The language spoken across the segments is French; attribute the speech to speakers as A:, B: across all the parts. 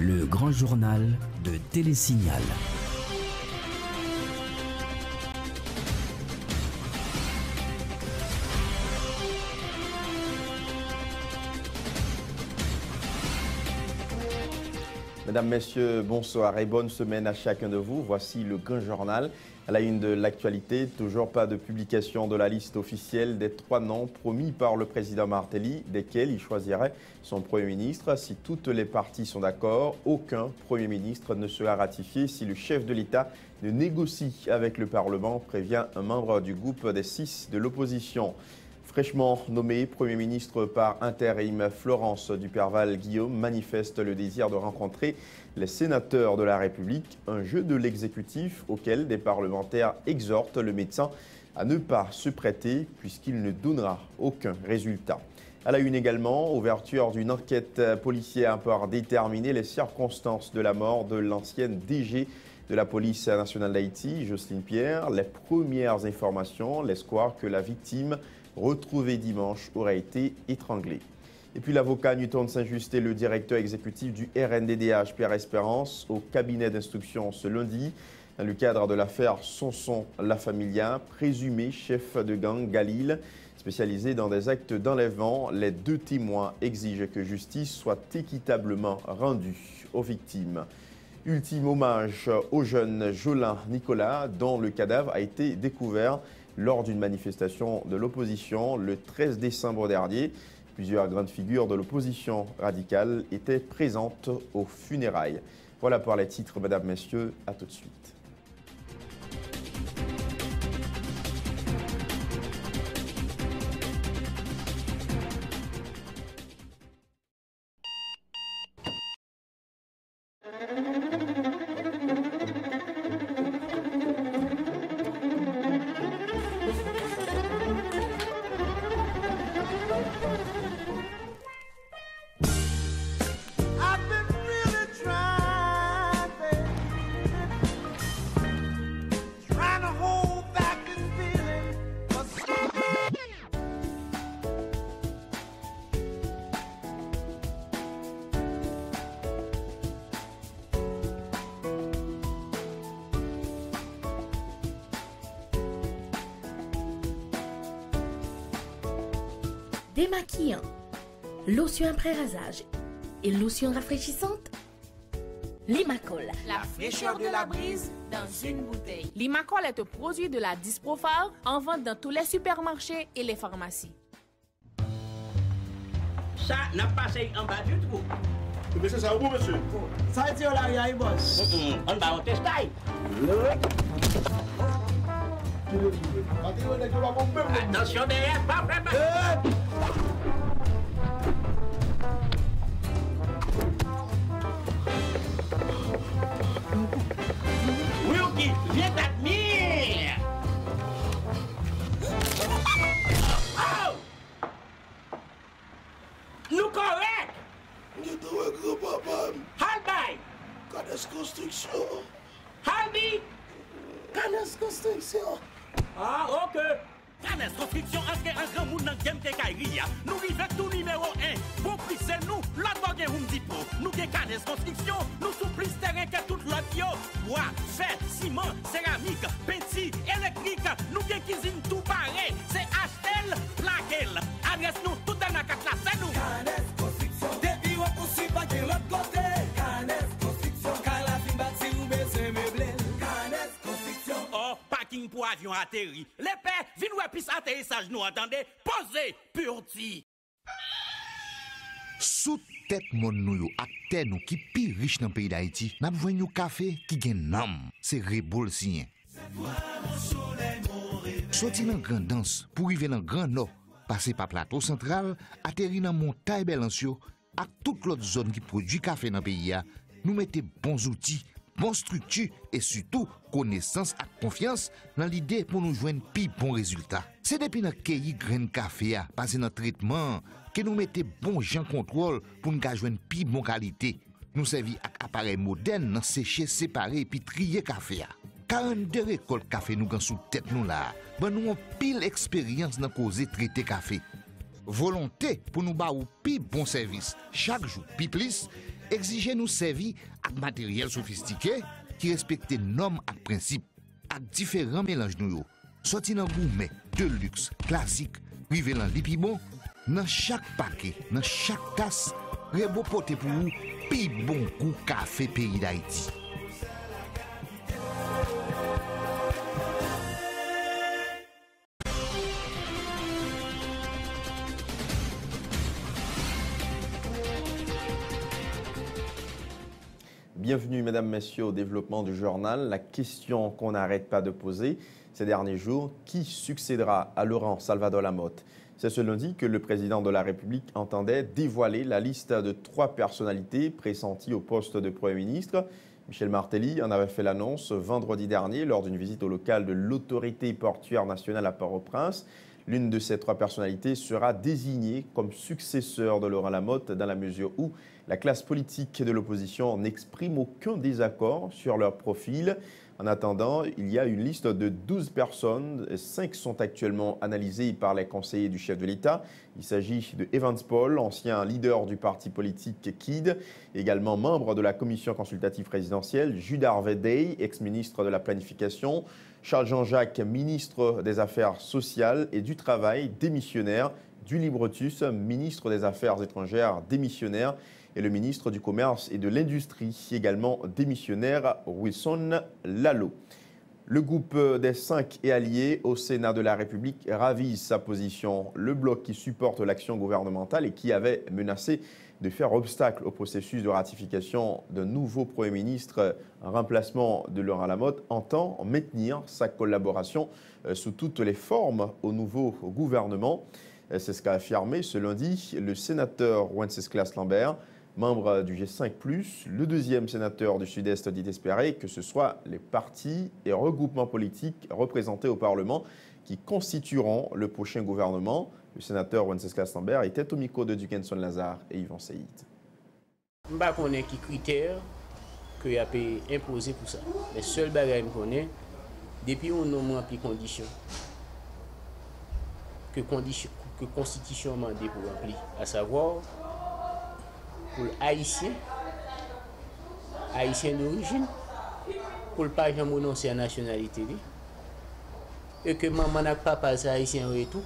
A: Le grand journal de Télésignal.
B: Mesdames, Messieurs, bonsoir et bonne semaine à chacun de vous. Voici le grand journal. À la une de l'actualité, toujours pas de publication de la liste officielle des 3 noms promis par le président Martelly, desquels il choisirait son Premier ministre. Si toutes les parties sont d'accord, aucun Premier ministre ne sera ratifié si le chef de l'État ne négocie avec le Parlement, prévient un membre du groupe des 6 de l'opposition. Fraîchement nommé Premier ministre par intérim, Florence Duperval-Guillaume manifeste le désir de rencontrer les sénateurs de la République, un jeu de l'exécutif auquel des parlementaires exhortent le médecin à ne pas se prêter puisqu'il ne donnera aucun résultat. À la une également, ouverture d'une enquête policière pour déterminer les circonstances de la mort de l'ancienne DG de la police nationale d'Haïti, Jocelyne Pierre. Les premières informations laissent croire que la victime retrouvée dimanche aurait été étranglée. Et puis l'avocat Newton Saint-Just et le directeur exécutif du RNDDH, Pierre Espérance, au cabinet d'instruction ce lundi, dans le cadre de l'affaire Sonson La Familia, présumé chef de gang Galil, spécialisé dans des actes d'enlèvement. Les 2 témoins exigent que justice soit équitablement rendue aux victimes. Ultime hommage au jeune Jolin Nicolas, dont le cadavre a été découvert lors d'une manifestation de l'opposition le 13 décembre dernier. Plusieurs grandes figures de l'opposition radicale étaient présentes aux funérailles. Voilà pour les titres, mesdames, messieurs, à tout de suite.
C: Démaquillant, lotion après rasage et lotion rafraîchissante. Limacol.
D: La fraîcheur de la brise dans une bouteille. Limacol est un produit de la Disprofar en vente dans tous les supermarchés et les pharmacies.
E: Ça n'a pas passé en bas du trou.
F: Mais c'est ça, vous, monsieur.
G: Ça a été là, il boss.
E: On va au test. Attention derrière, pas vraiment. Wilkie, viens t'admire. Oh! Nous correct.
F: Nous devons grand-papa.
E: Halbay.
F: Canes Construction.
E: Halbi.
F: Canes Construction.
E: Ah, ok. Canes Construction, un grand monde dans le game de Kairia. Nous vivons tout numéro 1. Bon prix, c'est nous. L'autre bagage, on dit pour. Nous qui Canes Construction, nous sous plus terrain que toute l'autre yo. Bois, fer, ciment, céramique, peinture, électrique. Nous qui cuisine tout pareil. C'est Ashtel, Plaquel. Adresse nous tout dans la carte là, c'est nous.
H: Canes Construction, depuis on poursuit pas de l'autre côté. Canes Construction, car la fin bâti ou baisser meublé. Canes Construction.
E: Oh, parking pour avion atterri. Les pères, viens nous appuyer atterrissage, nous entendez? Posez, purti.
I: Sous tête mon nou ak terre nou qui pi riche dans le pays d'Haïti, n'a besoin de café qui gen nam, c'est Rebol sien. Sorti dans grand danse pour arriver dans grand nord, passer par plateau central, atterrir dans montagne Belancio, ak toute l'autre zone qui produit café dans le pays, nous mettons bons outils, bonne structure et surtout connaissance et confiance dans l'idée pour nous joindre plus bon résultat. C'est depuis notre cueilli grain café à passer dans traitement que nous mettons bon gens contrôle pour nous joindre plus bonne qualité. Nous servons avec appareil moderne dans sécher, séparer et puis trier café. 42 récoltes café nous gagnons sous tête nous là. Ben nous avons pile expérience dans causer traiter café. Volonté pour nous ba ou pi bon service chaque jour pi plus Exigez nous servir avec matériel sophistiqué qui respecte normes et principes, avec différents mélanges nous. Sorti dans gourmet, de luxe, classique, privé dans lipibon, dans chaque paquet, dans chaque tasse, Rebo pote pour vous, pi bon goût café pays d'Haïti.
B: Bienvenue, mesdames, messieurs, au développement du journal. La question qu'on n'arrête pas de poser ces derniers jours, qui succédera à Laurent Salvador Lamotte? C'est ce lundi que le président de la République entendait dévoiler la liste de 3 personnalités pressenties au poste de Premier ministre. Michel Martelly en avait fait l'annonce vendredi dernier lors d'une visite au local de l'autorité portuaire nationale à Port-au-Prince. L'une de ces 3 personnalités sera désignée comme successeur de Laurent Lamotte dans la mesure où la classe politique de l'opposition n'exprime aucun désaccord sur leur profil. En attendant, il y a une liste de 12 personnes, 5 sont actuellement analysées par les conseillers du chef de l'État. Il s'agit de Evans Paul, ancien leader du parti politique KID, également membre de la commission consultative présidentielle, Jude Harvey-Day, ex-ministre de la Planification, Charles Jean-Jacques, ministre des Affaires sociales et du Travail, démissionnaire, Julie Bretus, ministre des Affaires étrangères, démissionnaire, et le ministre du Commerce et de l'Industrie, également démissionnaire, Wilson Lalo. Le groupe des 5 est allié au Sénat de la République ravise sa position. Le bloc qui supporte l'action gouvernementale et qui avait menacé de faire obstacle au processus de ratification d'un nouveau Premier ministre en remplacement de Laurent Lamotte entend maintenir sa collaboration sous toutes les formes au nouveau gouvernement. C'est ce qu'a affirmé ce lundi le sénateur Wenceslas Lambert, membre du G5+, le deuxième sénateur du Sud-Est dit espérer que ce soit les partis et regroupements politiques représentés au Parlement qui constitueront le prochain gouvernement. Le sénateur Wenceslas Lambert était au micro de Dukenson Lazare et Yvan Seyid.
J: Je ne sais pas quels critères que a pu imposer pour ça. Les seuls bagages que je connais, depuis on a rempli conditions que Constitution m'a demandé pour remplir, à savoir pour Haïtien d'origine, pour le pas jamais renoncer à la nationalité, et que maman n'a pas passé Haïtien et tout,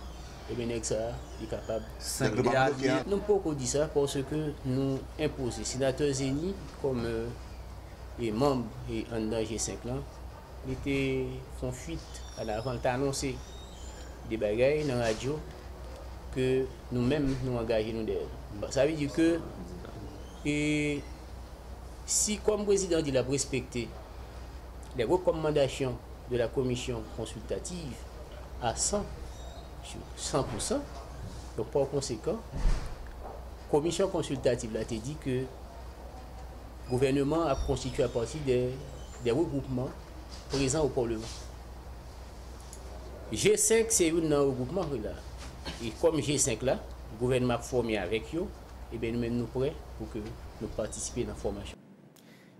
J: et bien ça est capable. Nous ne pouvons pas dire ça parce que nous imposons les sénateurs zéni comme et membres et en danger 5 ans, ils font fuite à l'avant d'annoncer des bagailles dans la radio que nous-mêmes nous engageons nous derrière. Ça veut dire que et si comme président il a respecté les recommandations de la commission consultative à 100%, donc par conséquent, la commission consultative a dit que le gouvernement a constitué à partir des regroupements présents au Parlement. G5 c'est un regroupement là. Et comme G5 là, le gouvernement a formé avec eux, et bien nous-mêmes nous prêts pour que nous participions dans la formation.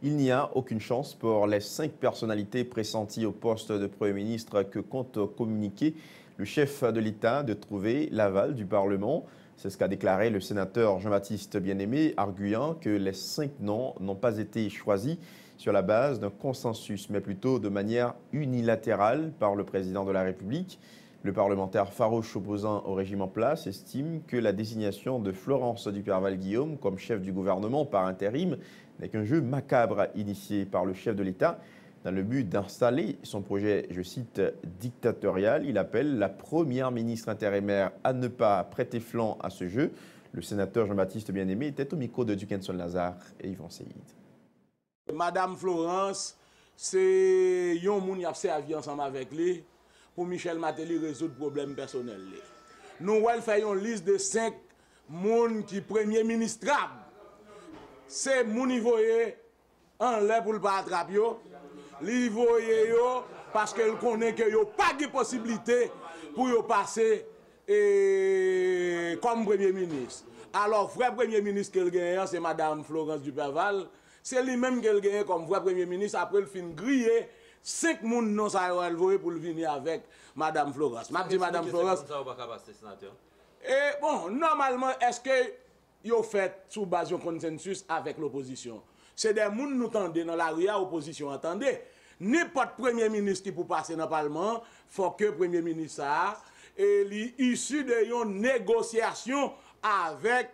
B: Il n'y a aucune chance pour les 5 personnalités pressenties au poste de Premier ministre que compte communiquer le chef de l'État de trouver l'aval du Parlement. C'est ce qu'a déclaré le sénateur Jean-Baptiste Bien-Aimé, arguant que les 5 noms n'ont pas été choisis sur la base d'un consensus, mais plutôt de manière unilatérale par le président de la République. Le parlementaire farouche opposant au régime en place estime que la désignation de Florence Duperval-Guillaume comme chef du gouvernement par intérim n'est qu'un jeu macabre initié par le chef de l'État dans le but d'installer son projet, je cite, dictatorial. Il appelle la première ministre intérimaire à ne pas prêter flanc à ce jeu. Le sénateur Jean-Baptiste Bien-Aimé était au micro de Dukenson Lazare et Yvan Seyid.
F: Madame Florence, c'est un moun qui a servi ensemble avec lui pour Michel Martelly résoudre problème personnel. Nous faisons une liste de 5 moun qui premier ministrable. C'est moun qui voyait en l'air pour le pas attraper. Li voyait yo parce qu'elle connaît que yo pas de possibilité pour yo passer comme premier ministre. Alors vrai premier ministre qu'elle gagne c'est madame Florence Duperval, c'est lui-même qu'elle gagne comme vrai premier ministre après le fin griller 5 moun non ça va voyer pour venir avec madame Florence. M'a dit madame Florence. Et bon, normalement est-ce que yo fait sous base de consensus avec l'opposition. C'est des gens nous tendez dans la rue, opposition entendez. N'importe premier ministre qui pour passer dans le Parlement, faut que premier ministre ça est issu de une négociation avec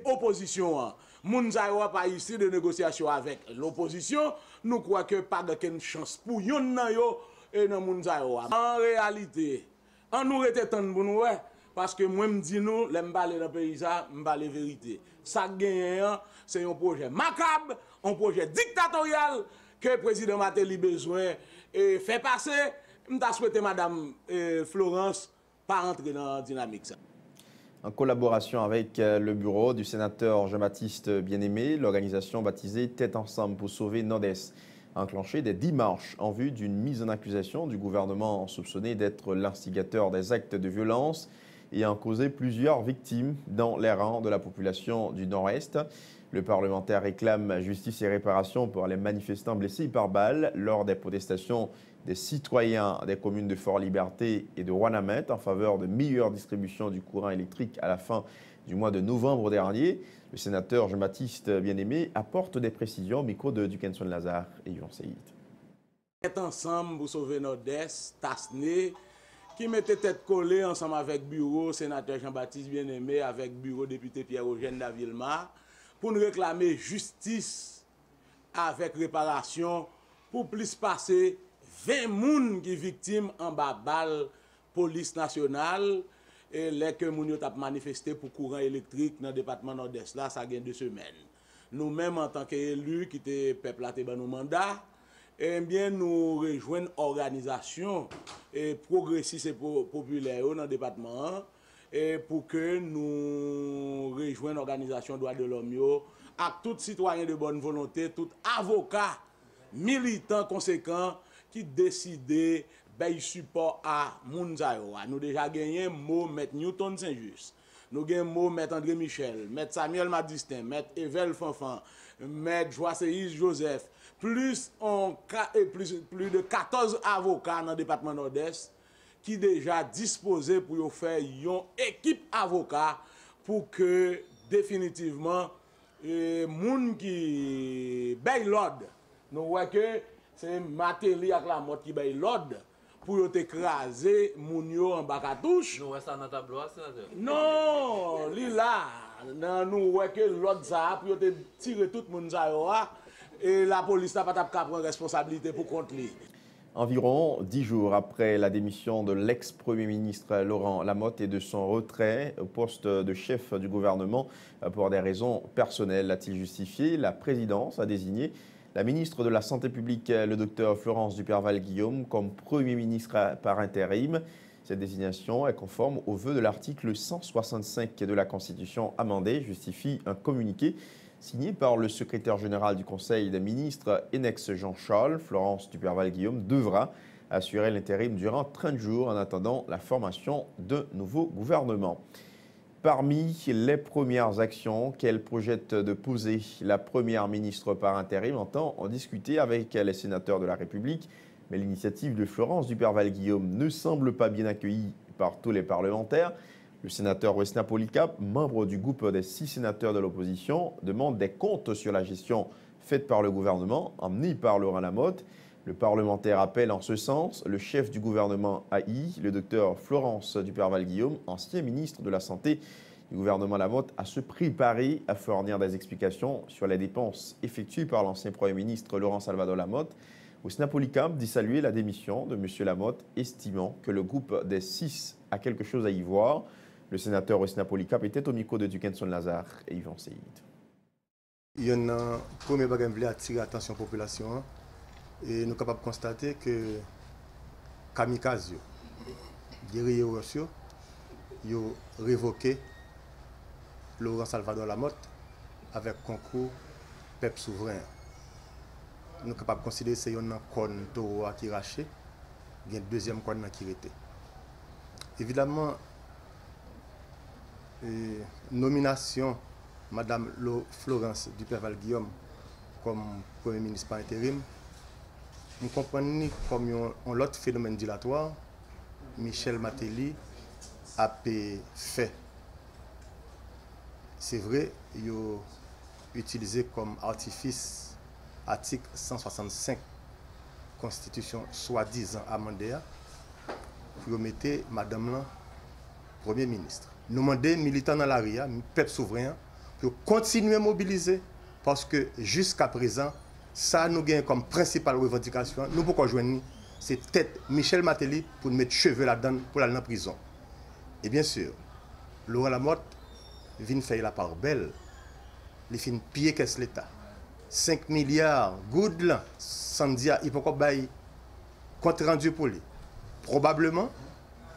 F: l'opposition. Moun sa yo pas ici de négociation avec l'opposition, nous croyons que pas de chance pour yon nan yo et nan moun sa yo. En réalité, on nous rete tant pour nous parce que moi me dis nous, l'aime parler dans pays ça, me parler vérité. Ça gagne c'est un projet macabre, un projet dictatorial que le président Martelly besoin et fait passer. M'ta souhaité madame Florence pas entrer dans la dynamique ça.
B: En collaboration avec le bureau du sénateur Jean-Baptiste Bien-Aimé, l'organisation baptisée Tête Ensemble pour sauver Nord-Est a enclenché des démarches en vue d'une mise en accusation du gouvernement soupçonné d'être l'instigateur des actes de violence et a causé plusieurs victimes dans les rangs de la population du Nord-Est. Le parlementaire réclame justice et réparation pour les manifestants blessés par balle lors des protestations des citoyens des communes de Fort-Liberté et de Ouanamètre en faveur de meilleure distribution du courant électrique à la fin du mois de novembre dernier. Le sénateur Jean-Baptiste Bien-Aimé apporte des précisions au micro de Dukenson Lazare et Yvan Seyid.
F: Ensemble pour sauver Nord-Est, Tasné, qui mettait tête collée ensemble avec bureau sénateur Jean-Baptiste Bien-Aimé, avec bureau député Pierre-Eugène Davilma, pour nous réclamer justice avec réparation pour plus passer 20 moun qui victimes en bas balle police nationale et les que moun yo t'a manifesté pour courant électrique dans le département Nord-Est là ça gagne 2 semaines. Nous-mêmes en tant qu'élus qui étaient peuple à nos mandats, eh bien nous rejoignons organisation et progressistes et populaires dans le département et pour que nous rejoignons l'organisation droits de l'homme à tout citoyen de bonne volonté, tout avocat militant conséquent qui décidait de support à Mounzayo. Nous déjà gagné mot M. Newton Saint-Just. Nous gagnons mot M. André Michel, M. Samuel Madistin, M. Evel Fanfan, M. Joaséis Joseph, plus de 14 avocats dans le département Nord-Est qui déjà disposés pour faire une équipe avocat pour que définitivement les gens qui baillent l'ordre, nous voyons que c'est Martelly avec la mort qui baille l'ordre pour écraser Mounio en bacatouche.
K: Nous voyons ça dans le tableau, sénateur?
F: Non, là, nous voyons que l'ordre ça pour tirer tout le monde et la police n'a pas prendre responsabilité pour contre lui.
B: Environ 10 jours après la démission de l'ex-premier ministre Laurent Lamotte et de son retrait au poste de chef du gouvernement pour des raisons personnelles, a-t-il justifié, la présidence a désigné la ministre de la Santé publique, le docteur Florence Duperval-Guillaume, comme Premier ministre par intérim. Cette désignation est conforme aux vœux de l'article 165 de la Constitution amendée, justifie un communiqué signé par le secrétaire général du Conseil des ministres, Enex Jean-Charles. Florence Duperval-Guillaume devra assurer l'intérim durant 30 jours en attendant la formation d'un nouveau gouvernement. Parmi les premières actions qu'elle projette de poser, la première ministre par intérim entend en discuter avec les sénateurs de la République. Mais l'initiative de Florence Duperval-Guillaume ne semble pas bien accueillie par tous les parlementaires. Le sénateur Wesna Polycap, membre du groupe des 6 sénateurs de l'opposition, demande des comptes sur la gestion faite par le gouvernement, emmenée par Laurent Lamotte. Le parlementaire appelle en ce sens le chef du gouvernement AI, le docteur Florence Duperval-Guillaume, ancien ministre de la Santé du gouvernement Lamotte, à se préparer à fournir des explications sur les dépenses effectuées par l'ancien Premier ministre Laurent Salvador Lamotte. Wesna Polycap dit saluer la démission de M. Lamotte, estimant que le groupe des 6 a quelque chose à y voir. Le sénateur Wesna Polycap était au micro de Dukenson Lazare et Yvan Seyid.
L: Il y a un premier bagage qui voulait attirer l'attention de la population. Et nous sommes capables de constater que Kamikaze, guerriers russes, ont révoqué Laurent Salvador Lamotte avec concours peuple souverain. Nous sommes capables de considérer que c'est un cône qui est raché, il y a un deuxième cône qui est resté. Évidemment, nomination Mme Florence Duperval-Guillaume comme Premier ministre par intérim, nous comprenons comme un autre phénomène dilatoire. Michel Martelly a fait c'est vrai, ils ont utilisé comme artifice article 165 Constitution soi-disant amendée pour mettre Madame la Premier ministre. Nous demandons militants dans la RIA, peuple souverain, pour continuer à mobiliser parce que jusqu'à présent, ça nous gagne comme principale revendication. Nous pouvons joindre, c'est tête Michel Martelly pour mettre cheveux là-dedans pour aller en prison. Et bien sûr, Laurent Lamotte vient faire la part belle. Il fait piller qu'est-ce l'État. 5 milliards, good là, sans dire, il peut pas bailler compte rendu pour lui. Probablement,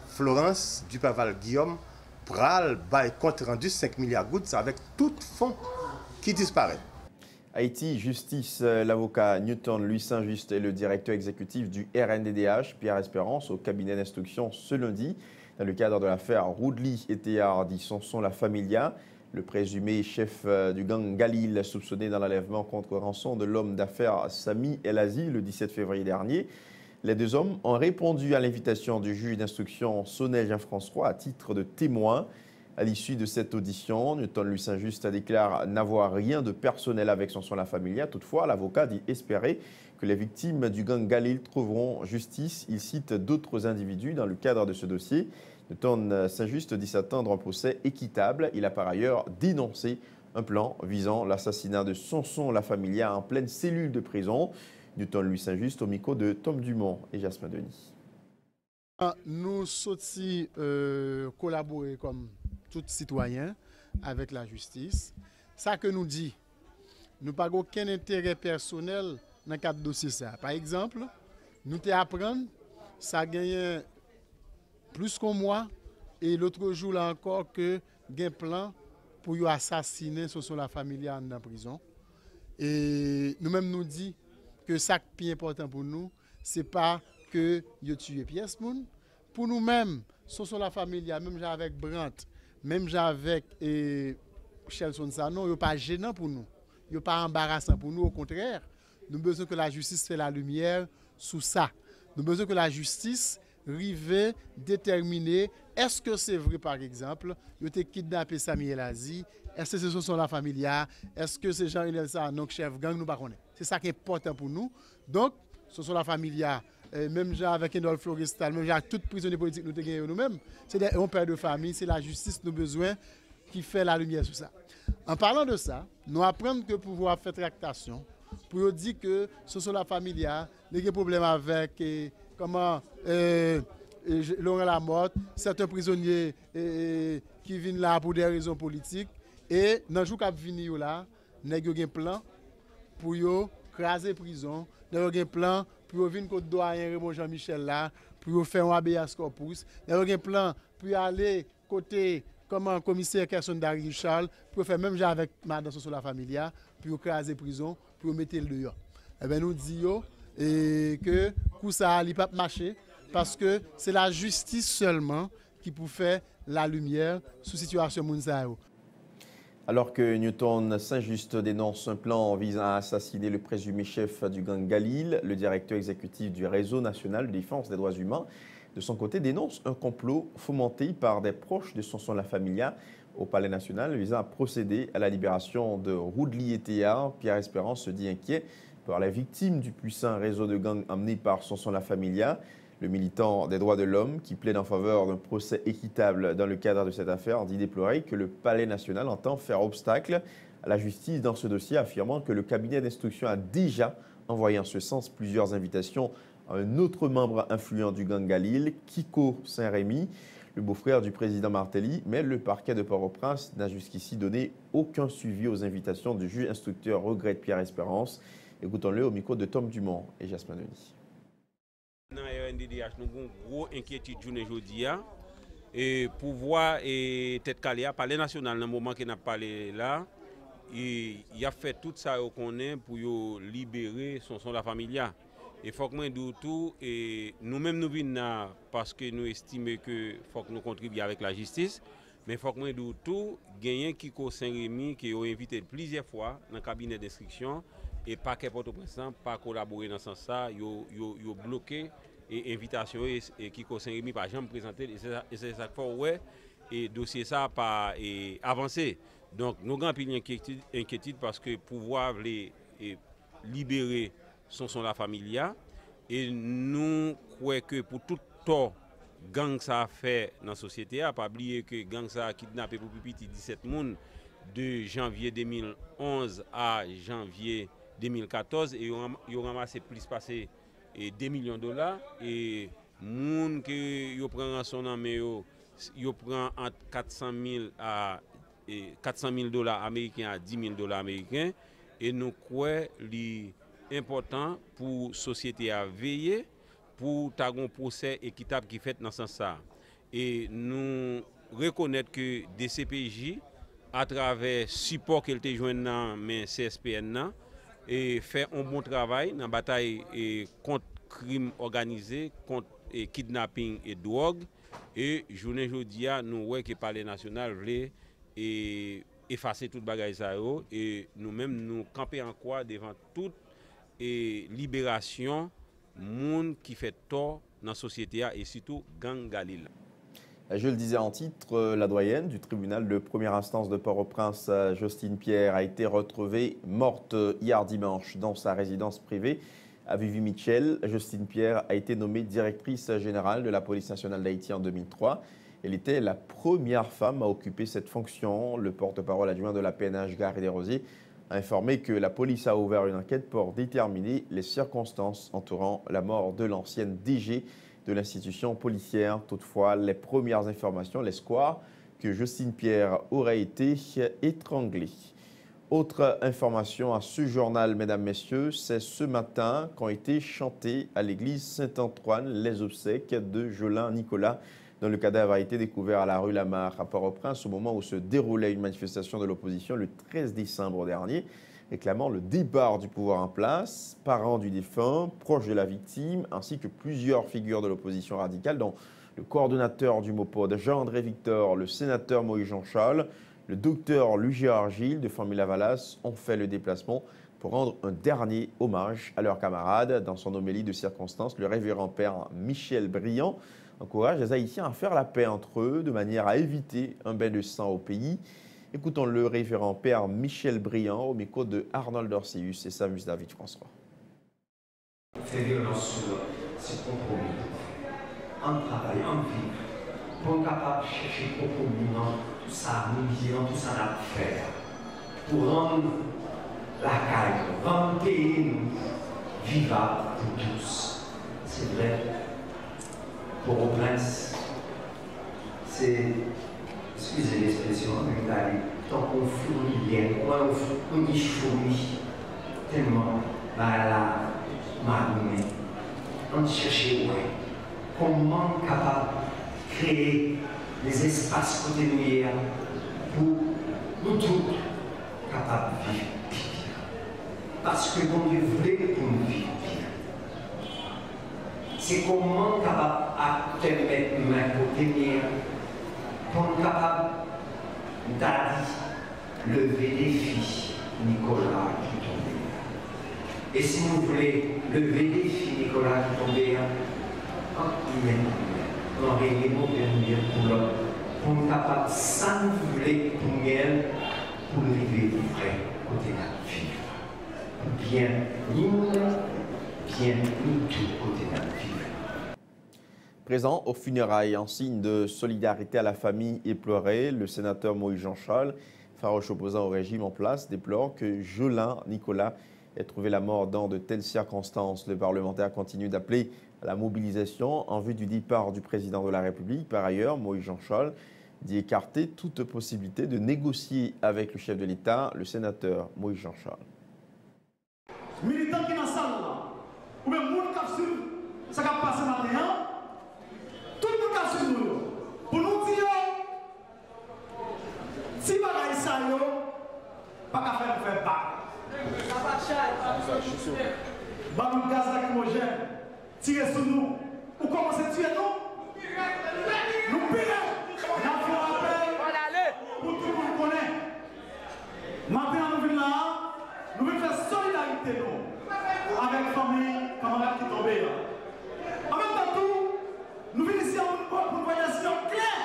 L: Florence Dupaval-Guillaume pral bail compte rendu 5 milliards good, c'est avec tout fonds qui disparaît.
B: Haïti, justice, l'avocat Newton Louis Saint-Just et le directeur exécutif du RNDDH, Pierre Espérance, au cabinet d'instruction ce lundi, dans le cadre de l'affaire Roudli et Théard, dit Sanson La Familia. Le présumé chef du gang Galil, soupçonné dans l'enlèvement contre rançon de l'homme d'affaires Sami El Azi le 17 février dernier. Les deux hommes ont répondu à l'invitation du juge d'instruction Sonnet Jean-François à titre de témoin. À l'issue de cette audition, Newton Louis Saint-Just déclare n'avoir rien de personnel avec Sanson La Familia. Toutefois, l'avocat dit espérer que les victimes du gang Galil trouveront justice. Il cite d'autres individus dans le cadre de ce dossier. Newton Saint-Just dit s'attendre à un procès équitable. Il a par ailleurs dénoncé un plan visant l'assassinat de Sanson La Familia en pleine cellule de prison. Newton Louis Saint-Just au micro de Tom Dumont et Jasmin Denis.
K: Nous sommes collaborer comme tout citoyen avec la justice. Ça que nous dit, nous n'avons aucun intérêt personnel dans le cadre de dossier. Par exemple, nous apprenons ça a gagné plus qu'un mois et l'autre jour là encore que un plan pour assassiner Sanson La Familia en prison. Et nous-mêmes nous dit que ça qui est important pour nous, c'est pas que yo tué pièce moun. Pour nous-mêmes, Sanson La Familia, même avec Brandt, même avec Chelson Sano, yo pas gênant pour nous. Yo pas embarrassant pour nous, au contraire. Nous avons besoin que la justice fait la lumière sur ça. Nous avons besoin que la justice rive déterminer est-ce que c'est vrai par exemple, yo te kidnappé Sami El Azi, est-ce que c'est Sanson La Familia, est-ce que c'est Jean-Inel Sarnon, chef gang, nous ne connaissons pas. C'est ça qui est important pour nous. Donc, Sanson La Familia, même avec Endol Florestal, même avec tous les prisonniers politiques nous avons nous-mêmes, c'est un père de famille, c'est la justice nous besoin qui fait la lumière sur ça. En parlant de ça, nous apprenons que pour pouvoir faire tractation, pour dire que Sanson La Familia, il y a des problèmes avec Laurent Lamotte, certains prisonniers qui viennent là pour des raisons politiques. Et dans le jour qui vient là, nous avons un plan pour craser la prison. Nous avons un plan pour venir contre doyen Raymond Jean-Michel là, pour faire un habeas corpus. Nous avons un plan pour aller côté commissaire Kerson Dari Charles, pour faire même avec Madame Sanson La Familia, pour craser la prison, pour mettre le dehors. Eh bien, nous disons que tout ça n'a pas marché parce que c'est la justice seulement qui peut faire la lumière sur la situation Mounsaïo.
B: Alors que Newton Saint-Just dénonce un plan visant à assassiner le présumé chef du gang Galil, le directeur exécutif du Réseau national de défense des droits humains, de son côté, dénonce un complot fomenté par des proches de Sanson La Familia au Palais national visant à procéder à la libération de Roudli et Théard. Pierre Espérance se dit inquiet par les victimes du puissant réseau de gangs amené par Sanson La Familia. Le militant des droits de l'homme, qui plaide en faveur d'un procès équitable dans le cadre de cette affaire, dit déplorer que le Palais national entend faire obstacle à la justice dans ce dossier, affirmant que le cabinet d'instruction a déjà envoyé en ce sens plusieurs invitations à un autre membre influent du gang Galil, Kiko Saint-Rémy, le beau-frère du président Martelly, mais le parquet de Port-au-Prince n'a jusqu'ici donné aucun suivi aux invitations du juge instructeur, regrette Pierre Espérance. Écoutons-le au micro de Tom Dumont et Jasmin Denis.
M: Dans RNDDH, nous avons une grosse inquiétude aujourd'hui. Et pour voir tête calée, Palais national, dans le moment qu'il n'a pas parlé là, il a fait tout ça qu'on est pour libérer Sanson La Familia. Il faut que nous tout et nous-mêmes nous venons parce que nous estimons que faut que nous contribuions avec la justice. Mais il faut que nous tout gagner Kiko Saint-Rémy qui a invité plusieurs fois dans le cabinet d'instruction. Et pas que Port-au-Prince pas collaborer dans ce sens, ils ont bloqué l'invitation et Kiko Saint-Rémy par jamais présenté. Et c'est ça qu'il faut, ouais, et dossier ça pas avancé. Donc, nous avons une inquiétude parce que pouvoir les libérer son la familia. Et nous croyons que pour tout tort, gang ça a fait dans la société, à pas oublier que gang ça a kidnappé pour plus petit 17 personnes de janvier 2011 à janvier 2014 et ils ont ramassé plus passé $2 millions et moun que yo prend rançon dans mais yo prend entre $400,000 à $400,000 américains à $10,000 américains et nous croyons important pour la société à veiller pour un procès équitable qui fait dans ce sens. Et nous reconnaître que DCPJ, à travers le support qu'elle a joué dans le CSPN, et fait un bon travail dans la bataille contre le crime organisé, contre le kidnapping et drogue. Et journée aujourd'hui, nous voyons que le Palais national voulait effacer toute bagaille et nous-mêmes nous camper en quoi devant toute libération monde qui fait tort dans la société et surtout gang Galil.
B: Je le disais en titre, la doyenne du tribunal de première instance de Port-au-Prince, Justine Pierre, a été retrouvée morte hier dimanche dans sa résidence privée à Vivi-Michel. Justine Pierre a été nommée directrice générale de la police nationale d'Haïti en 2003. Elle était la première femme à occuper cette fonction. Le porte-parole adjoint de la PNH Gare et des Rosiers a informé que la police a ouvert une enquête pour déterminer les circonstances entourant la mort de l'ancienne DG de l'institution policière. Toutefois, les premières informations laissent croire que Justine Pierre aurait été étranglée. Autre information à ce journal, mesdames, messieurs, c'est ce matin qu'ont été chantées à l'église Saint-Antoine les obsèques de Jolin Nicolas, dont le cadavre a été découvert à la rue Lamar à Port-au-Prince au moment où se déroulait une manifestation de l'opposition le 13 décembre dernier, réclamant le départ du pouvoir en place. Parents du défunt, proches de la victime, ainsi que plusieurs figures de l'opposition radicale, dont le coordonnateur du MOPOD, Jean-André Victor, le sénateur Moïse Jean-Charles, le docteur Louis-Gérard Gilles de Famille Valas, ont fait le déplacement pour rendre un dernier hommage à leurs camarades. Dans son homélie de circonstance, le révérend père Michel Briand encourage les Haïtiens à faire la paix entre eux de manière à éviter un bain de sang au pays. Écoutons le révérend père Michel Briand au micro de Arnold Orseus et Samus David François.
N: Faire violence sur ce compromis, en travail, en vivre, pour être capable de chercher le compromis dans tout ça, nous tout ça à faire, pour rendre la caille, rendre le pays vivable pour tous. C'est vrai. Port-au-Prince, c'est, excusez l'expression, mais tant qu'on fournit bien, on y fournit tellement la marine, on cherche comment capable de créer des espaces côté nous pour nous tous capables de vivre pire. Parce que on voulait pour nous vivre pire. C'est comment capable à te mettre main côté mien pour capable d'aller lever des filles Nicolas qui tombait. Et si vous voulez lever des filles Nicolas qui tombait, on réunit mon dernier pour l'autre, pour nous capable sans vous voulez pour elle, pour lever du vrai côté de la vie. Bien nous, bien nous tous côté de la vie.
B: Présent aux funérailles en signe de solidarité à la famille éplorée, le sénateur Moïse Jean-Charles, farouche opposant au régime en place, déplore que Jolin Nicolas ait trouvé la mort dans de telles circonstances. Le parlementaire continue d'appeler à la mobilisation en vue du départ du président de la République. Par ailleurs, Moïse Jean-Charles dit écarter toute possibilité de négocier avec le chef de l'État, le sénateur Moïse Jean-Charles.
G: Militants qui sont dans la salle, ou même les gens qui suivent ce qui a passé maintenant, tout le monde qui suit nous, pour nous dire, si vous avez ça, pas qu'à faire pas. Ça va cher. Bah, nous gaz lacrymogène, tirer sur nous, ou commencer à tuer nous. Nous payons. Nous avons rappel pour tout le monde connaît. Maintenant, nous venons là, nous venons faire solidarité avec la famille, camarades qui tombent là. En même temps, nous venons ici pour une voyage claire,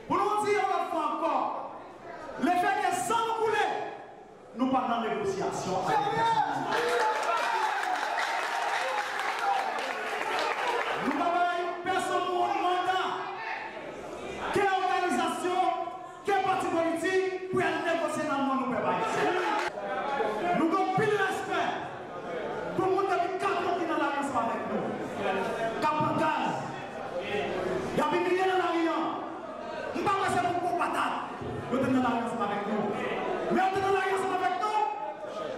G: pour nous dire encore, les faits nous pas dans la négociation avec les personnes. Nous n'avons personne pour un mandat. Quelle organisation, quel parti politique pour aller négocier dans le monde nous préparer. Nous avons plus de respect pour le monde qui est dans l'alliance avec nous. Capangaz, il y a des milliers dans l'alliance. Nous ne pouvons pas passer pour patate. Nous sommes dans l'alliance avec nous. Mais on est dans l'alliance avec nous.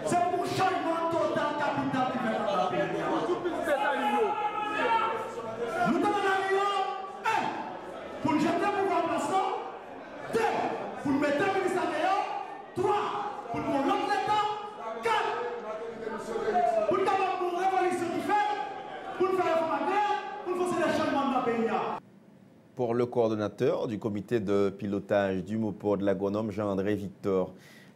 G: C'est pour changement total capital qui fait dans la pays. Nous sommes dans l'alliance. 1. Pour jeter le pouvoir plaçant. 2. Pour mettre le ministère dehors. 3. Pour nous l'autre l'État. 4. Pour nous avoir une révolution qui fait. Pour nous faire réforme agraire. Pour nous faire des changements dans le pays.
B: Pour le coordonnateur du comité de pilotage du MOPOR de l'agronome Jean-André Victor,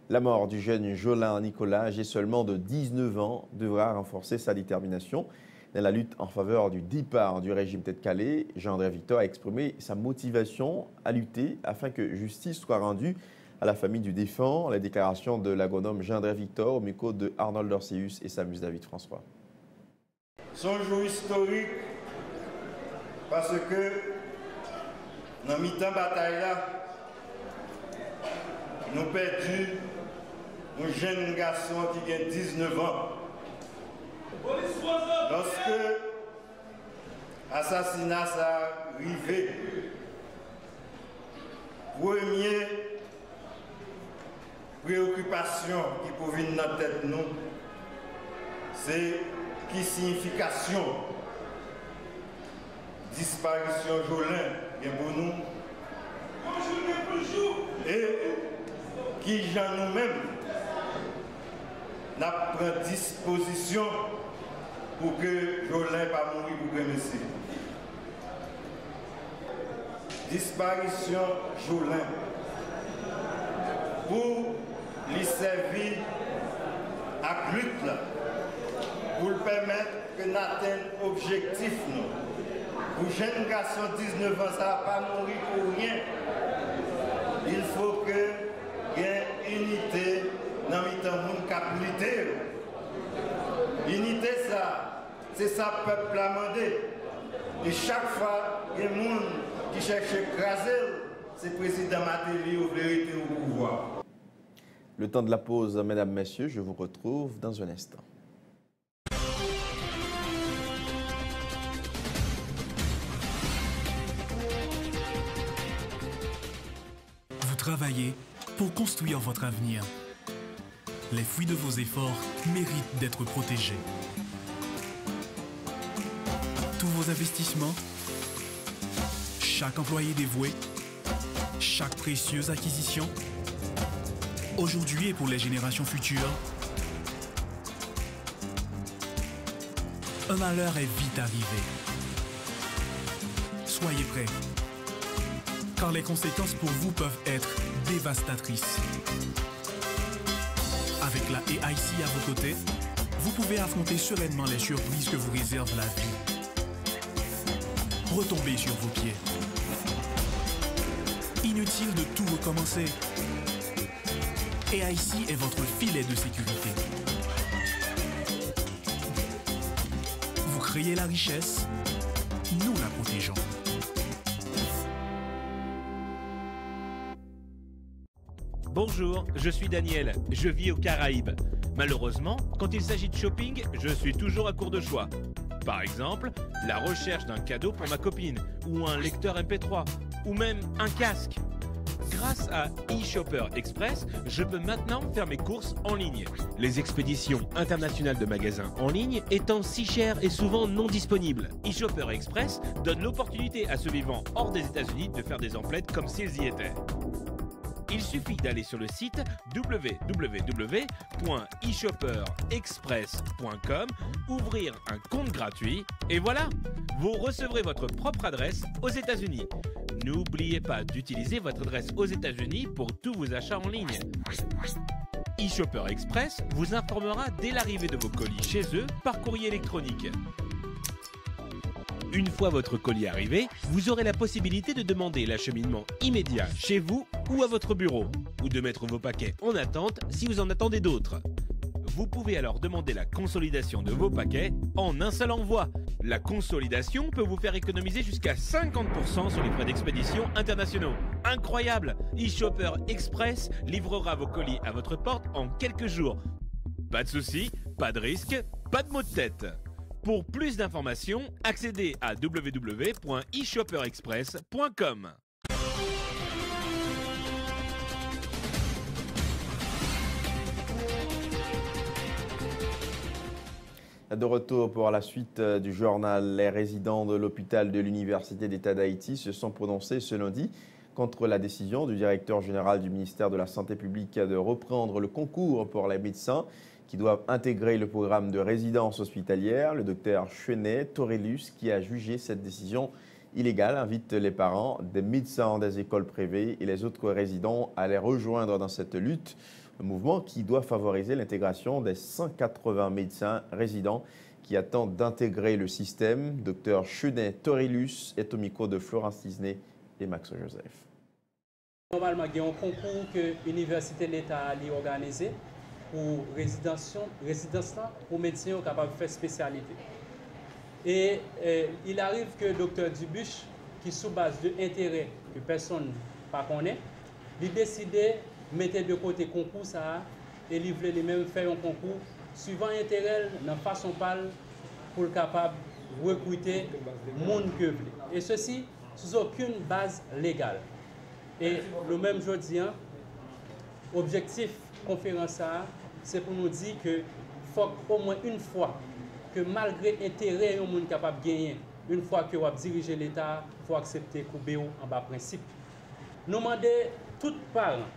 B: la mort du jeune Jolin Nicolas, âgé seulement de 19 ans, devra renforcer sa détermination dans la lutte en faveur du départ du régime Tête-Calais. Jean-André Victor a exprimé sa motivation à lutter afin que justice soit rendue à la famille du défunt. La déclaration de l'agronome Jean-André Victor au micro de Arnold Dorseus et Samus David François.
O: C'est un jour historique parce que dans mi-temps bataille là, nous avons perdu un jeune garçon qui a 19 ans. Lorsque l'assassinat s'est arrivé, première préoccupation qui peut venir dans la tête nous, c'est qui signification disparition Jolin pour nous et qui j'en nous-mêmes n'a pris disposition pour que Jolin pas mourir pour que monsieur. Disparition Jolin pour lui servir à lutte pour le permettre que nous atteignons l'objectif. Pour jeune garçon de 19 ans, ça ne va pas mourir pour rien. Il faut qu'il y ait unité dans le monde qui a unité, ça, c'est ça le peuple a demandé. Et chaque fois, il y a des gens qui cherchent à écraser, c'est le président Matéli au vérité au pouvoir.
B: Le temps de la pause, mesdames, messieurs, je vous retrouve dans un instant.
A: Vous travaillez pour construire votre avenir. Les fruits de vos efforts méritent d'être protégés. Tous vos investissements, chaque employé dévoué, chaque précieuse acquisition, aujourd'hui et pour les générations futures, un malheur est vite arrivé. Soyez prêts, car les conséquences pour vous peuvent être dévastatrices. Avec la AIC à vos côtés, vous pouvez affronter sereinement les surprises que vous réserve la vie. Retombez sur vos pieds. Inutile de tout recommencer. AIC est votre filet de sécurité. Vous créez la richesse, nous la protégeons.
P: Bonjour, je suis Daniel, je vis aux Caraïbes. Malheureusement, quand il s'agit de shopping, je suis toujours à court de choix. Par exemple, la recherche d'un cadeau pour ma copine, ou un lecteur MP3, ou même un casque. Grâce à eShopper Express, je peux maintenant faire mes courses en ligne. Les expéditions internationales de magasins en ligne étant si chères et souvent non disponibles, eShopper Express donne l'opportunité à ceux vivant hors des États-Unis de faire des emplettes comme s'ils y étaient. Il suffit d'aller sur le site www.eshopperexpress.com, ouvrir un compte gratuit et voilà, vous recevrez votre propre adresse aux États-Unis. N'oubliez pas d'utiliser votre adresse aux États-Unis pour tous vos achats en ligne. eShopper Express vous informera dès l'arrivée de vos colis chez eux par courrier électronique. Une fois votre colis arrivé, vous aurez la possibilité de demander l'acheminement immédiat chez vous ou à votre bureau, ou de mettre vos paquets en attente si vous en attendez d'autres. Vous pouvez alors demander la consolidation de vos paquets en un seul envoi. La consolidation peut vous faire économiser jusqu'à 50% sur les frais d'expédition internationaux. Incroyable! eShopper Express livrera vos colis à votre porte en quelques jours. Pas de soucis, pas de risque, pas de maux de tête. Pour plus d'informations, accédez à www.eShopperExpress.com.
B: De retour pour la suite du journal, les résidents de l'hôpital de l'Université d'État d'Haïti se sont prononcés ce lundi contre la décision du directeur général du ministère de la Santé publique de reprendre le concours pour les médecins qui doivent intégrer le programme de résidence hospitalière. Le docteur Chenet Torellus, qui a jugé cette décision illégale, invite les parents des médecins des écoles privées et les autres résidents à les rejoindre dans cette lutte. Un mouvement qui doit favoriser l'intégration des 180 médecins résidents qui attendent d'intégrer le système. Dr Chenet Torellus est au micro de Florence Disney et Max Joseph.
Q: Normalement, il y a un concours que l'Université de l'État a organisé pour résidence pour médecins capables de faire spécialité. Et il arrive que le docteur Dubuche, qui sous base de intérêt que personne ne connaît, il décide mettre de côté le concours ça, et il voulait lui-même faire un concours suivant l'intérêt dans façon pâle pour capable de recruter le monde que veut. Et ceci sous aucune base légale. Et le même jeudi, objectif conférence c'est pour nous dire que faut au moins une fois que malgré l'intérêt au monde capable de gagner, une fois que vous dirigez l'État, il faut accepter couper en bas principe. Nous demandons tous les parents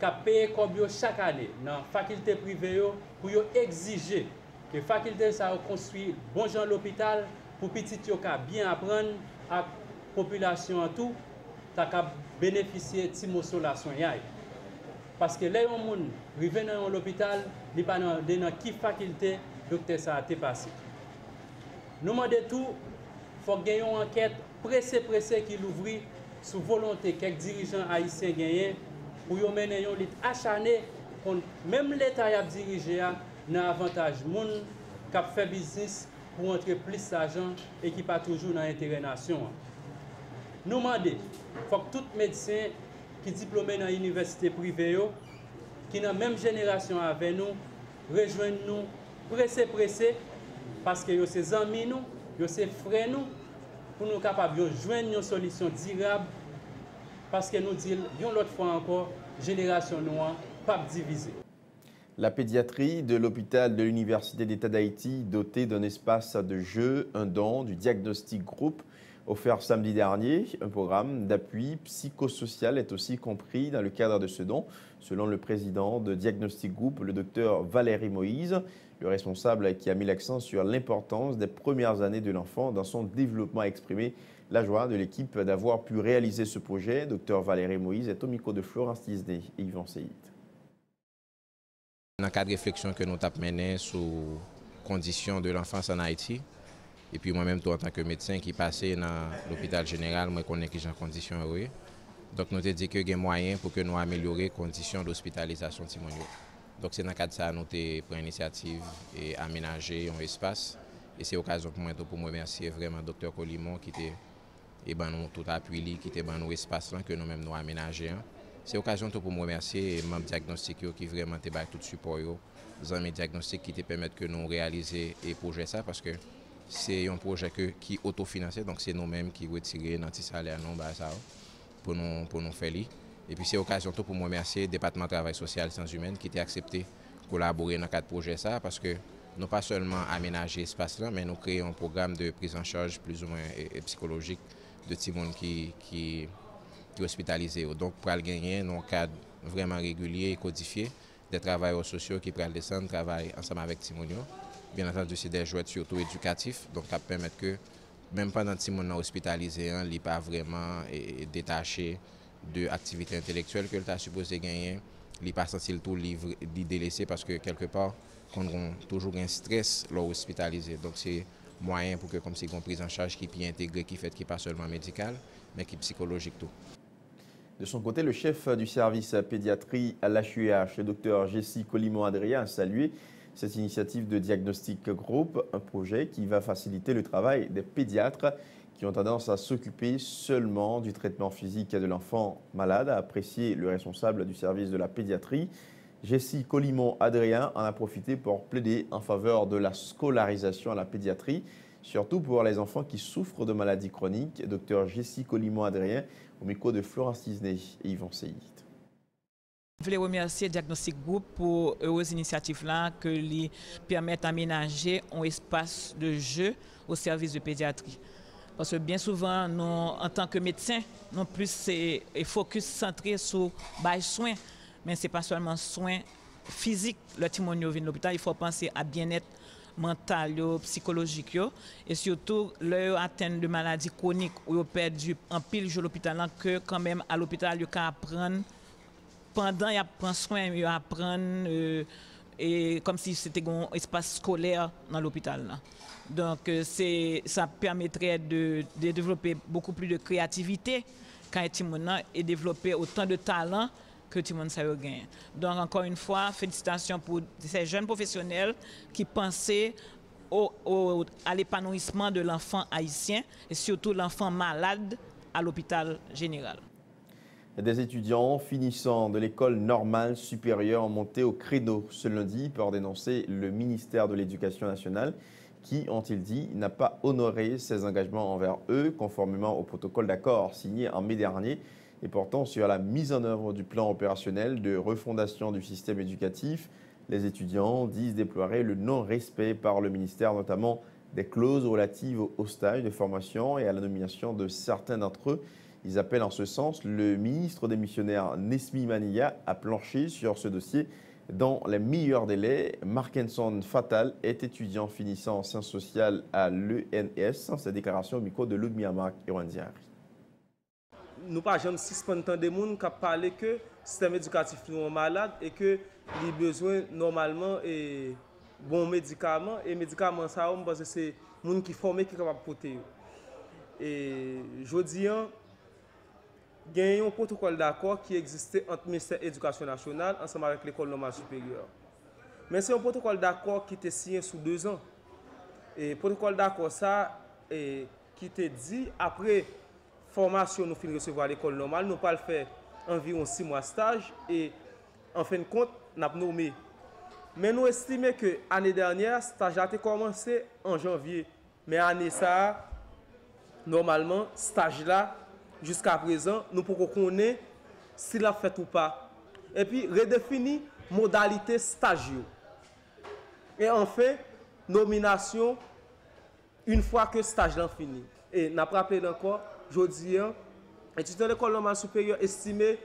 Q: qui payent comme chaque année dans la faculté privée pour exiger que la faculté ça construit bon gens l'hôpital pour petit yo bien apprendre à la population en tout, ta bénéficier de timosolation. Parce que les gens qui arrivent dans l'hôpital, ils ne savent pas dans quelle faculté le docteur ça a été passé. Nous demandons tout, il faut gagner une enquête pressée qui l'ouvre sous volonté quelques dirigeants haïtiens gagnent pour mener une lutte acharnée contre même l'État qui a dirigé dans l'avantage des gens qui fait business pour entrer plus d'argent et qui n'est pas toujours dans l'intérêt de la nation. Nous demandons, il faut que tout médecin qui est diplômé dans l'université privée, qui est dans la même génération avec nous, rejoignent nous pressé, parce que c'est amis nous, c'est frères nous, pour nous capables de joindre une solution durable, parce que nous disons, l'autre fois encore, génération noire, pas divisée.
B: La pédiatrie de l'hôpital de l'Université d'État d'Haïti, dotée d'un espace de jeu, un don du Diagnostic Group, offert samedi dernier. Un programme d'appui psychosocial est aussi compris dans le cadre de ce don, selon le président de Diagnostic Group, le docteur Valérie Moïse, le responsable qui a mis l'accent sur l'importance des premières années de l'enfant dans son développement, a exprimé la joie de l'équipe d'avoir pu réaliser ce projet. Docteur Valérie Moïse est au micro de Florence Disney et Yvan Seyit.
R: Dans le cadre de réflexion que nous avons mené sur les conditions de l'enfance en Haïti, et puis moi-même, en tant que médecin qui passé dans l'hôpital général, moi, je connais que j'ai en condition heureuses. Donc, nous avons dit qu'il y a moyen pour que nous améliorions les conditions d'hospitalisation de Timonio. Donc, c'est dans le cadre de ça que nous avons pris l'initiative et aménagé un espace. Et c'est l'occasion pour moi de remercier vraiment le docteur Colimon qui était tout appui, qui était dans l'espace que nous-mêmes nous aménagé. C'est l'occasion pour me remercier les membres diagnostiques qui vraiment ont tout le support, les amis diagnostiques qui te permettent que nous réaliser et projet ça parce que c'est un projet qui est autofinancé, donc c'est nous-mêmes qui retirons notre salaire pour nous faire. Et puis c'est l'occasion pour me remercier le département de travail social et sciences humaines qui a accepté de collaborer dans le cadre de projet ça parce que nous pas seulement aménager l'espace là, mais nous créons un programme de prise en charge plus ou moins psychologique de tout le monde qui est hospitalisé. Donc pour le gagner dans un cadre vraiment régulier et codifié, des travailleurs sociaux qui prennent descendre, travaillent ensemble avec Timonio. Bien entendu, c'est des jouets surtout éducatifs, donc ça permet que même pendant que Timon est hospitalisé, il n'est pas vraiment détaché de l'activité intellectuelle que l'État supposé gagner. Il n'est pas censé tout délaisser parce que quelque part, on a toujours un stress lors hospitalisé. Donc c'est moyen pour que comme c'est une prise en charge qui est intégrée, qui fait qui n'est pas seulement médicale, mais qui est psychologique tout.
B: De son côté, le chef du service pédiatrie à l'HUH, le docteur Jessie Colimon-Adrien, a salué cette initiative de Diagnostic Group, un projet qui va faciliter le travail des pédiatres qui ont tendance à s'occuper seulement du traitement physique de l'enfant malade, a apprécié le responsable du service de la pédiatrie. Jessie Colimon-Adrien en a profité pour plaider en faveur de la scolarisation à la pédiatrie, surtout pour les enfants qui souffrent de maladies chroniques. Docteur Jessie Colimon-Adrien au micro de Florence Disney et Yvon Seyit.
S: Je voulais remercier Diagnostic Group pour heureuse initiative là que lui permettent d'aménager un espace de jeu au service de pédiatrie. Parce que bien souvent, nous, en tant que médecins, non plus c'est focus centré sur les soins, mais ce n'est pas seulement soins physiques. Le timonio vient de l'hôpital, il faut penser à bien-être mental, psychologique, et surtout leur atteinte de maladies chroniques où ils perdent en pile jour l'hôpital, que quand même à l'hôpital, ils apprennent pendant qu'ils prennent soin, ils apprennent et comme si c'était un espace scolaire dans l'hôpital. Donc ça permettrait de développer beaucoup plus de créativité quand et développer autant de talent que tout le monde ça gagne. Donc encore une fois, félicitations pour ces jeunes professionnels qui pensaient à l'épanouissement de l'enfant haïtien et surtout l'enfant malade à l'hôpital général.
B: Des étudiants finissant de l'école normale supérieure ont monté au créneau ce lundi pour dénoncer le ministère de l'Éducation nationale qui, ont-ils dit, n'a pas honoré ses engagements envers eux conformément au protocole d'accord signé en mai dernier et portant sur la mise en œuvre du plan opérationnel de refondation du système éducatif. Les étudiants disent déplorer le non-respect par le ministère, notamment des clauses relatives au stage de formation et à la nomination de certains d'entre eux. Ils appellent en ce sens le ministre des missionnaires Nesmi Mania à plancher sur ce dossier dans les meilleurs délais. Markenson Fatal est étudiant finissant en sciences sociales à l'ENS. Sa déclaration au micro de Ludmilla Marc et Wandiari.
T: Nous pas jamais suspendre des gens qui parlent que le système éducatif est malade et que il a besoin normalement de bons médicaments et médicaments ça parce que c'est les gens qui formés qui sont capables de porter. Et je dis il y a un protocole d'accord qui existait entre le ministère de l'Éducation nationale ensemble avec l'école normale supérieure. Mais c'est un protocole d'accord qui était signé sous 2 ans. Et le protocole d'accord ça qui était dit après formation nous finissons recevoir à l'école normale, nous pas le faire environ 6 mois de stage et en fin de compte, nous avons nommé. Mais nous estimons que l'année dernière, le stage a commencé en janvier. Mais l'année ça, normalement, stage là, jusqu'à présent, nous pouvons connaître s'il a fait ou pas. Et puis, redéfinir modalité stage. Et enfin, nomination une fois que le stage est fini. Et nous avons rappelé encore, aujourd'hui, étudiants de l'école normale supérieure estimé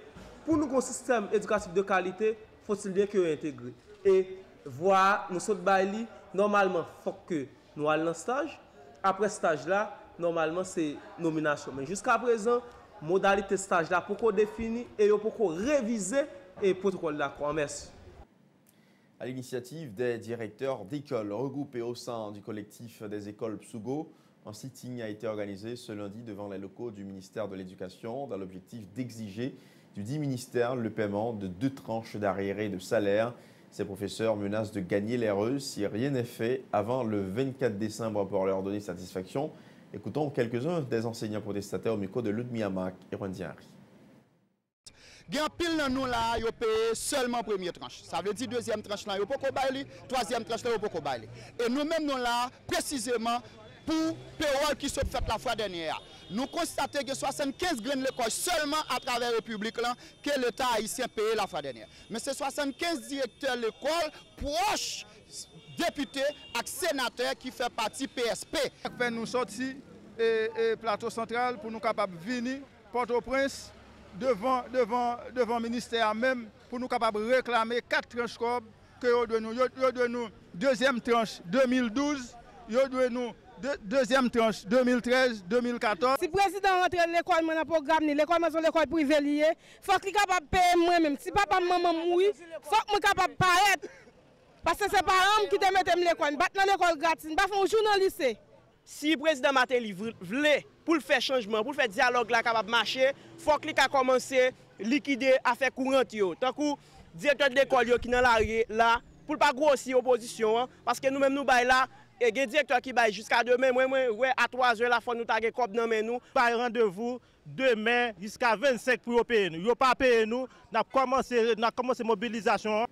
T: pour nous un système éducatif de qualité, faut-il bien que intégré. Et voir nous sommes baili, normalement, il faut que nous allions en stage. Après stage là, normalement, c'est nomination. Mais jusqu'à présent, modalité stage là, pour qu'on définisse et pour qu'on révise et protocole d'accord. Merci.
B: À l'initiative des directeurs d'écoles regroupés au sein du collectif des écoles Psugo, un sitting a été organisé ce lundi devant les locaux du ministère de l'Éducation dans l'objectif d'exiger du dit ministère le paiement de 2 tranches d'arriérés de salaire. Ces professeurs menacent de gagner les rues si rien n'est fait avant le 24 décembre pour leur donner satisfaction. Écoutons quelques-uns des enseignants protestataires au micro de Ludmilla Marc et Wandiari.
U: Il y a pile dans nous là, ils payent seulement première tranche. Ça veut dire deuxième tranche là, ils ne peuvent pas bailler, troisième tranche là, ils ne peuvent pas bailler. Et nous-mêmes, nous là, précisément, pour payroll qui se fait la fois dernière. Nous constatons que 75 graines de l'école seulement à travers la République là, que l'État haïtien paye la fois dernière. Mais c'est 75 directeurs de l'école proches députés et sénateurs qui font partie PSP.
V: Nous sortis plateau central pour nous capables de venir Port-au-Prince devant le ministère même pour nous capables de réclamer 4 tranches que nous doit nous deuxième tranche 2012, nous doit nous deuxième tranche 2013, 2014.
W: Si le président rentre à l'école, dans le programme, l'école c'est l'école privée liée, il faut qu'il soit capable de payer moi-même. Si papa maman mourit, il faut que je sois capable de paraître. Parce que c'est pas parents qui te mettent à l'école, ils battent dans l'école gratuite, ils font un journaliste.
X: Si le président Matéli voulait
C: pour le faire changement, pour le faire dialogue là capable marcher, faut qu'il a commencé liquider affaire courante yo. Tant que directeur de l'école qui dans l'arrière là pour pas grossir opposition hein, parce que nous-mêmes nous bail là et gen directeur qui bail jusqu'à demain moi ouais à 3h la fois nous t'a gen cob dans main nous
D: par rendez-vous demain jusqu'à 25 pour payer nous. Yo pas payer nous, n'a commencé mobilisation.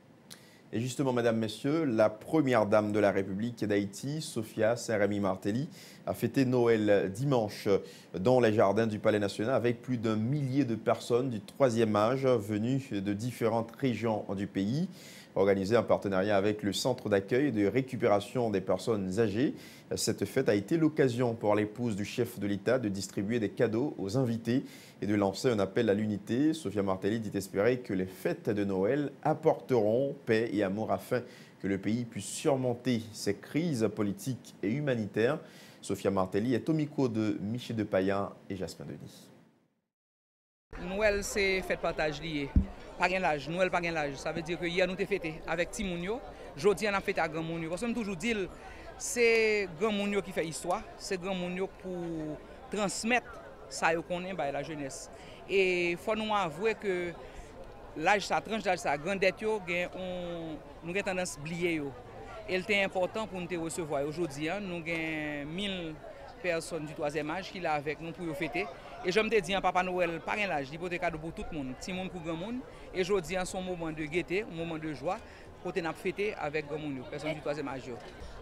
B: Et justement, mesdames, messieurs, la première dame de la République d'Haïti, Sophia Saint-Rémy Martelly, a fêté Noël dimanche dans les jardins du Palais National avec plus d'1 millier de personnes du 3e âge venues de différentes régions du pays, organisé en partenariat avec le Centre d'accueil et de récupération des personnes âgées. Cette fête a été l'occasion pour l'épouse du chef de l'État de distribuer des cadeaux aux invités et de lancer un appel à l'unité. Sophia Martelly dit espérer que les fêtes de Noël apporteront paix et amour afin que le pays puisse surmonter ces crises politiques et humanitaires. Sophia Martelly est au micro de Michel Depayan et Jasmin Denis.
H: Noël, c'est fête partage lié. Pas gain l'âge, Noël pas gain l'âge. Ça veut dire que hier nous t'ai fêté avec Timounio, aujourd'hui on a fêté à Grand Mounio. Parce que toujours dit c'est Grand Mounio qui fait histoire, c'est Grand Mounio pour transmettre ça qu'on connaît par la jeunesse. Et faut nous avouer que l'âge ça tranche d'âge ça grandette yo, nous avons tendance à oublier yo. Et c'est important pour nous te recevoir aujourd'hui, nous avons 1000 personnes du 3e âge qui sont avec nous pour fêter. Et je me dis, Papa Noël, pas un âge, il faut des cadeaux pour tout le monde, petit monde pour grand monde. Et aujourd'hui, c'est un moment de gaieté, un moment de joie, pour nous fêter avec grand monde, personnes du 3e âge.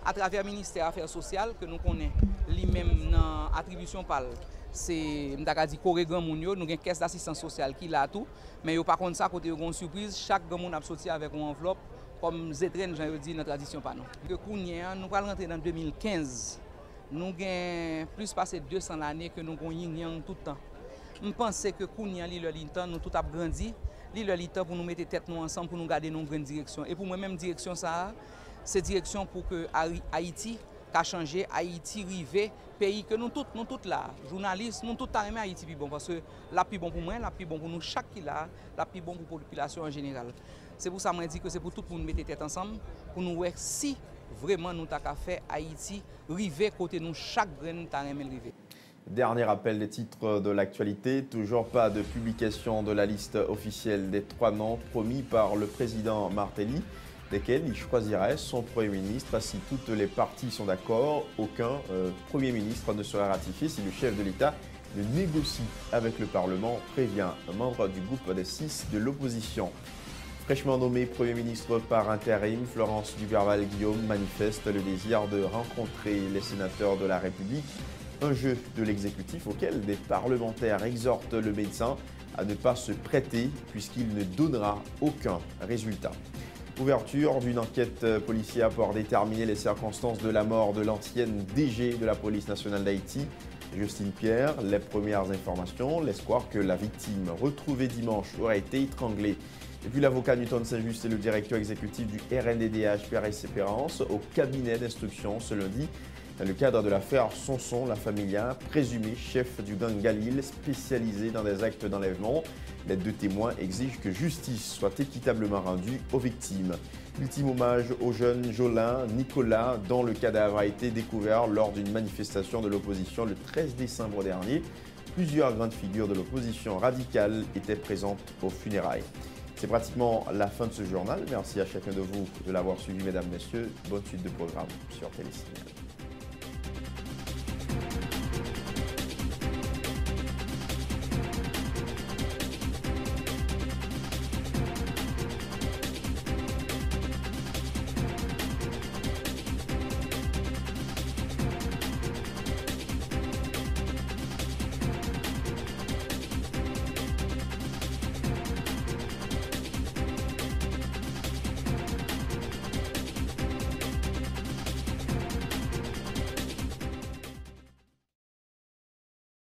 H: À travers le ministère des Affaires sociales, que nous connaissons, lui-même dans l'attribution PAL, c'est Corée Grand Monde, nous avons une caisse d'assistance sociale qui l'a tout. Mais par contre, ça, côté une surprise, chaque grand monde a sorti avec une enveloppe, comme Zétren, j'ai dit, dans la tradition PAL. Nous allons rentrer dans 2015. Nous avons plus passé 200 années que nous avons tout le temps. Je pense que nous tout avons grandi. Le temps pour nous mettre tête nous ensemble, pour nous garder nos grandes directions. Et pour moi-même, direction ça, c'est direction pour que Haïti a changé, Haïti rive, pays que nous tous là, journalistes, nous tous aimons Haïti plus bon. Parce que la plus bon pour moi, la plus bon pour nous, chaque qui là, la plus bon pour la population en général. C'est pour ça que je dis que c'est pour tout pour nous mettre tête ensemble, pour nous voir si vraiment nous avons fait Haïti river côté nous chaque grain t'a aimé river.
B: Dernier rappel des titres de l'actualité, toujours pas de publication de la liste officielle des 3 noms promis par le président Martelly, desquels il choisirait son Premier ministre. Si toutes les parties sont d'accord, aucun Premier ministre ne sera ratifié si le chef de l'État ne négocie avec le Parlement, prévient un membre du groupe des 6 de l'opposition. Fraîchement nommé Premier ministre par intérim, Florence Duberval-Guillaume manifeste le désir de rencontrer les sénateurs de la République, un jeu de l'exécutif auquel des parlementaires exhortent le médecin à ne pas se prêter puisqu'il ne donnera aucun résultat. Ouverture d'une enquête policière pour déterminer les circonstances de la mort de l'ancienne DG de la police nationale d'Haïti, Justine Pierre. Les premières informations laissent croire que la victime retrouvée dimanche aurait été étranglée. Et puis l'avocat Newton Saint-Just et le directeur exécutif du RNDDH, Père Espérance, au cabinet d'instruction ce lundi. Dans le cadre de l'affaire Sonson, la Familia, présumé chef du gang Galil, spécialisé dans des actes d'enlèvement. Les 2 témoins exigent que justice soit équitablement rendue aux victimes. Ultime hommage au jeune Jolin Nicolas, dont le cadavre a été découvert lors d'une manifestation de l'opposition le 13 décembre dernier. Plusieurs grandes figures de l'opposition radicale étaient présentes aux funérailles. C'est pratiquement la fin de ce journal. Merci à chacun de vous de l'avoir suivi, mesdames, messieurs. Bonne suite de programme sur Télésignal.